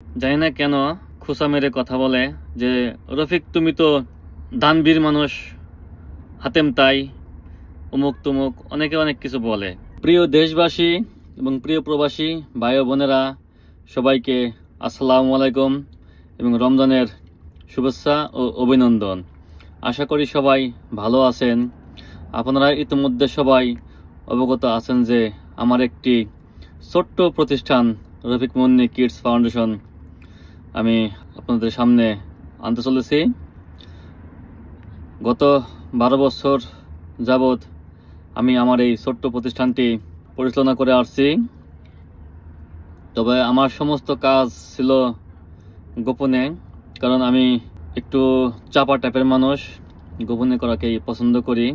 জানি না কেন খোঁচা মেরে কথা বলে যে রফিক তুমি তো দানবীর মানুষ, হাতেম তাই, অমুক তুমুক অনেকে অনেক কিছু বলে। প্রিয় দেশবাসী এবং প্রিয় প্রবাসী ভাই ও বোনেরা, সবাইকে আসসালামু আলাইকুম এবং রমজানের শুভেচ্ছা ও অভিনন্দন। আশা করি সবাই ভালো আছেন। আপনারা ইতিমধ্যে সবাই অবগত আছেন যে আমার একটি ছোট্ট প্রতিষ্ঠান রফিক মুন্নি কিডস ফাউন্ডেশন আমি আপনাদের সামনে আনতে চলেছি। গত 12 বছর যাবৎ আমি আমার এই ছোট্ট প্রতিষ্ঠানটি পরিচালনা করে আসছি। তবে আমার সমস্ত কাজ ছিল গোপনে, কারণ আমি একটু চাপা টাইপের মানুষ, গোপনে করাকেই পছন্দ করি।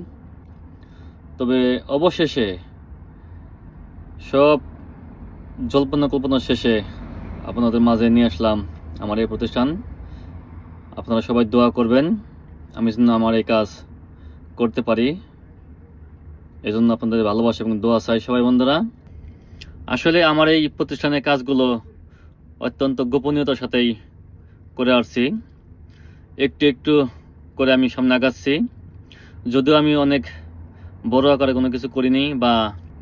তবে অবশেষে সব জল্পনা কল্পনা শেষে আপনাদের মাঝে নিয়ে আসলাম আমার এই প্রতিষ্ঠান। আপনারা সবাই দোয়া করবেন আমি যেন আমার এই কাজ করতে পারি, এজন্য আপনাদের ভালোবাসা এবং দোয়া চাই সবাই বন্ধুরা। আসলে আমার এই প্রতিষ্ঠানের কাজগুলো অত্যন্ত গোপনীয়তার সাথেই করে আসছি, একটু একটু করে আমি সামনে আগাচ্ছি। যদিও আমি অনেক বড় আকারে কোনো কিছু করিনি বা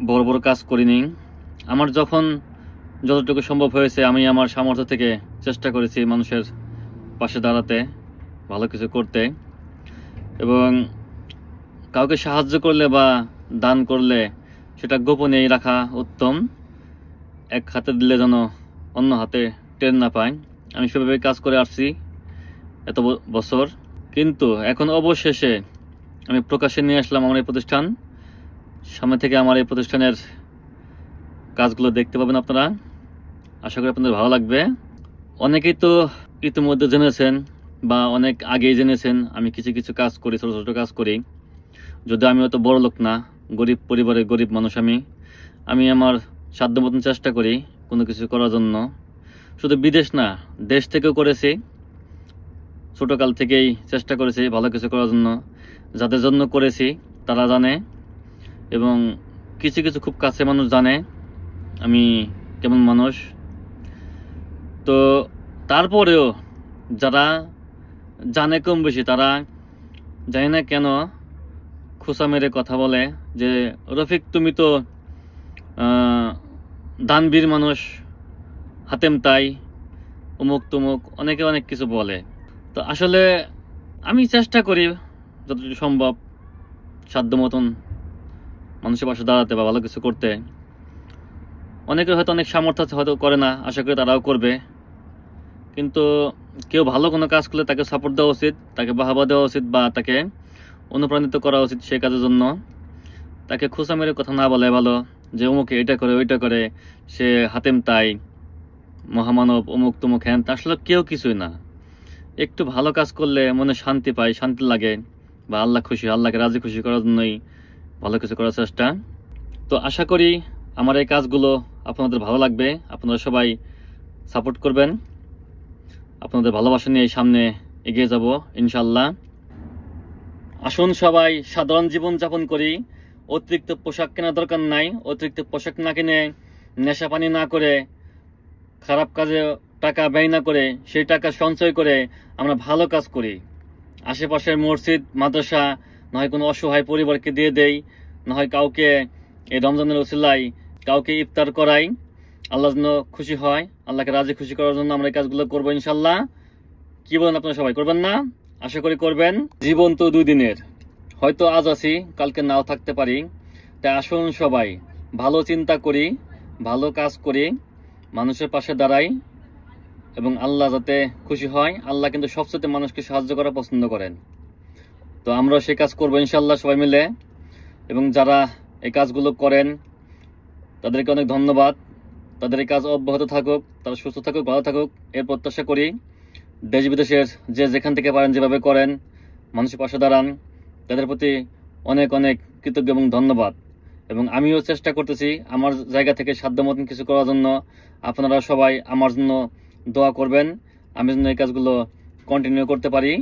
বড় বড় কাজ করিনি। আমার যখন যতটুকু সম্ভব হয়েছে আমি আমার সামর্থ্য থেকে চেষ্টা করেছি মানুষের পাশে দাঁড়াতে, ভালো কিছু করতে, এবং কাউকে সাহায্য করলে বা দান করলে সেটা গোপনেই রাখা উত্তম। এক হাতে দিলে যেন অন্য হাতে টের না পায়। আমি সেভাবে কাজ করে আসছি এত বছর, কিন্তু এখন অবশেষে আমি প্রকাশ্যে নিয়ে আসলাম আমার এই প্রতিষ্ঠান। সামনে থেকে আমার এই প্রতিষ্ঠানের কাজগুলো দেখতে পাবেন আপনারা, আশা করি আপনাদের ভালো লাগবে। অনেকেই তো ইতিমধ্যে জেনেছেন বা অনেক আগেই জেনেছেন আমি কিছু কিছু কাজ করি, ছোট ছোট কাজ করি। যদিও আমি অত বড় লোক না, গরিব পরিবারের গরিব মানুষ। আমি আমার সাধ্য মতন চেষ্টা করি কোনো কিছু করার জন্য। শুধু বিদেশ না, দেশ থেকেও করেছি, ছোটকাল থেকেই চেষ্টা করেছি ভালো কিছু করার জন্য। যাদের জন্য করেছি তারা জানে, এবং কিছু কিছু খুব কাছে মানুষ জানে আমি কেমন মানুষ। তো তারপরেও যারা জানে কম বেশি, তারা জানি না কেন খোঁচা মেরে কথা বলে যে রফিক তুমি তো দানবীর মানুষ, হাতেম তাই, অমুক তুমুক অনেকে অনেক কিছু বলে। তো আসলে আমি চেষ্টা করি যতটুকু সম্ভব সাধ্য মতন মানুষের পাশে দাঁড়াতে বা ভালো কিছু করতে। অনেকের হয়তো অনেক সামর্থ্য আছে, হয়তো করে না, আশা করি তারাও করবে। কিন্তু কেউ ভালো কোনো কাজ করলে তাকে সাপোর্ট দেওয়া উচিত, তাকে বাহাবা দেওয়া উচিত বা তাকে অনুপ্রাণিত করা উচিত সেই কাজের জন্য। তাকে খোঁচা মেরে কথা না বলে ভালো যে অমুকে এটা করে ওইটা করে, সে হাতেম তাই, মহামানব, অমুক তমুক হ্যান। আসলে কেউ কিছুই না। একটু ভালো কাজ করলে মনে শান্তি পায়, শান্তি লাগে, বা আল্লাহ খুশি, আল্লাহকে রাজি খুশি করার জন্যই ভালো কিছু করার চেষ্টা। তো আশা করি আমার এই কাজগুলো আপনাদের ভালো লাগবে, আপনারা সবাই সাপোর্ট করবেন। আপনাদের ভালোবাসা নিয়ে সামনে এগিয়ে যাব ইনশাল্লাহ। আসুন সবাই সাধারণ জীবন যাপন করি, অতিরিক্ত পোশাক কেনার দরকার নাই। অতিরিক্ত পোশাক না কিনে, নেশা পানি না করে, খারাপ কাজে টাকা ব্যয় না করে, সেই টাকা সঞ্চয় করে আমরা ভালো কাজ করি। আশেপাশের মসজিদ মাদ্রাসা নয় কোনো অসহায় পরিবারকে দিয়ে দেই, না হয় কাউকে এই রমজানের ওসিলায় কাউকে ইফতার করাই। আল্লাহ যেন খুশি হয়, আল্লাহকে রাজি খুশি করার জন্য আমরা এই কাজগুলো করবো ইনশাল্লাহ। কি বলেন আপনারা সবাই, করবেন না? আশা করি করবেন। জীবন তো 2 দিনের, হয়তো আজ আছি কালকে নাও থাকতে পারি। তাই আসুন সবাই ভালো চিন্তা করি, ভালো কাজ করি, মানুষের পাশে দাঁড়াই, এবং আল্লাহ যাতে খুশি হয়। আল্লাহ কিন্তু সবচেয়ে মানুষকে সাহায্য করা পছন্দ করেন। তো আমরা সেই কাজ করবো ইনশাল্লাহ সবাই মিলে। এবং যারা এই কাজগুলো করেন তাদেরকে অনেক ধন্যবাদ। তাদের এই কাজ অব্যাহত থাকুক, তারা সুস্থ থাকুক, ভালো থাকুক এর প্রত্যাশা করি। দেশ বিদেশের যে যেখান থেকে পারেন যেভাবে করেন, মানুষের পাশে দাঁড়ান, তাদের প্রতি অনেক অনেক কৃতজ্ঞ এবং ধন্যবাদ। এবং আমিও চেষ্টা করতেছি আমার জায়গা থেকে সাধ্য মতন কিছু করার জন্য। আপনারা সবাই আমার জন্য দোয়া করবেন, আমি যেন এই কাজগুলো কন্টিনিউ করতে পারি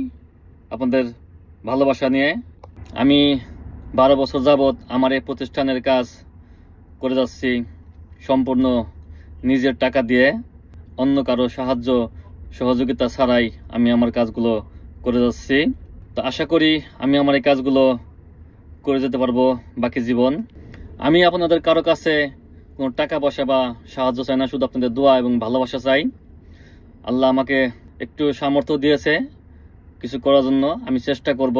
আপনাদের ভালোবাসা নিয়ে। আমি 12 বছর যাবৎ আমার এই প্রতিষ্ঠানের কাজ করে যাচ্ছি সম্পূর্ণ নিজের টাকা দিয়ে। অন্য কারো সাহায্য সহযোগিতা ছাড়াই আমি আমার কাজগুলো করে যাচ্ছি। তো আশা করি আমি আমার এই কাজগুলো করে যেতে পারবো বাকি জীবন। আমি আপনাদের কারো কাছে কোনো টাকা পয়সা বা সাহায্য চাই না, শুধু আপনাদের দোয়া এবং ভালোবাসা চাই। আল্লাহ আমাকে একটু সামর্থ্য দিয়েছে কিছু করার জন্য, আমি চেষ্টা করব।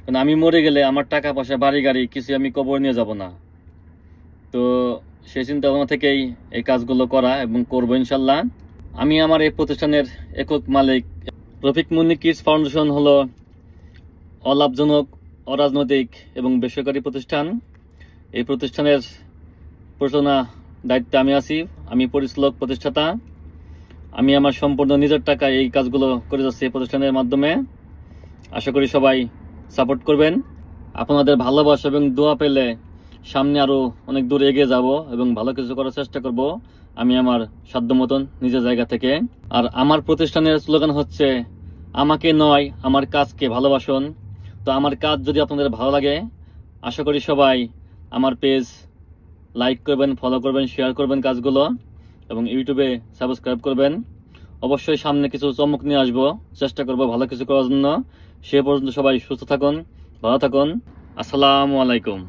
কারণ আমি মরে গেলে আমার টাকা পয়সা বাড়ি গাড়ি কিছু আমি কবর নিয়ে যাব না। তো সেই চিন্তা ভাবনা থেকেই এই কাজগুলো করা এবং করবো ইনশাল্লাহ। আমি আমার এই প্রতিষ্ঠানের একক মালিক। রফিক মুন্নি কিডস ফাউন্ডেশন হলো অলাভজনক, অরাজনৈতিক এবং বেসরকারি প্রতিষ্ঠান। এই প্রতিষ্ঠানের পরিচালনা দায়িত্বে আমি আছি। আমি পরিচালক, প্রতিষ্ঠাতা। আমি আমার সম্পূর্ণ নিজের টাকায় এই কাজগুলো করে যাচ্ছি এই প্রতিষ্ঠানের মাধ্যমে। আশা করি সবাই সাপোর্ট করবেন। আপনাদের ভালোবাসা এবং দোয়া পেলে সামনে আরো অনেক দূর এগিয়ে যাব এবং ভালো কিছু করার চেষ্টা করব আমি আমার সাধ্য মতন নিজের জায়গা থেকে। আর আমার প্রতিষ্ঠানের স্লোগান হচ্ছে, আমাকে নয় আমার কাজকে ভালোবাসুন। তো আমার কাজ যদি আপনাদের ভালো লাগে, আশা করি সবাই আমার পেজ লাইক করবেন, ফলো করবেন, শেয়ার করবেন কাজগুলো, এবং ইউটিউবে সাবস্ক্রাইব করবেন। অবশ্যই সামনে কিছু চমক নিয়ে আসবো, চেষ্টা করব ভালো কিছু করার জন্য। সে পর্যন্ত সবাই সুস্থ থাকুন, ভালো থাকুন। আসসালামু আলাইকুম।